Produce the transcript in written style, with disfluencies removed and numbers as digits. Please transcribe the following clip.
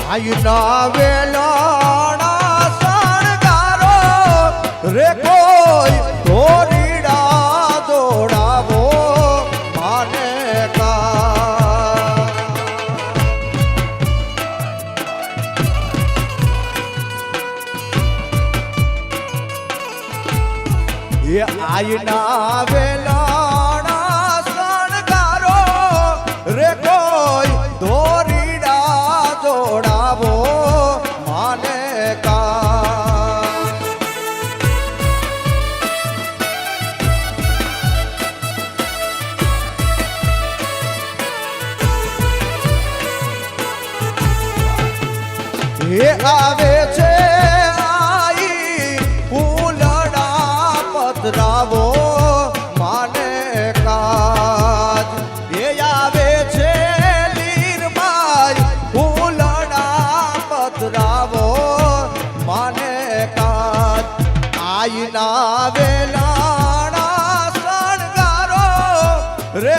આઈના વેલાણા શણગારો રે કોઈ ધોરીડા દોડાવો માને કા એ આઈના વેલાણા શણગારો રે કોઈ ધોરીડા દોડાવો માને કા એ આવે છે આઈ ફૂલડા પધરાવો માને કાજ એ આવે છે લીરબાઈ ફૂલડા પધરાવો માને કાજ આઈના વેલાણા શણગારો રે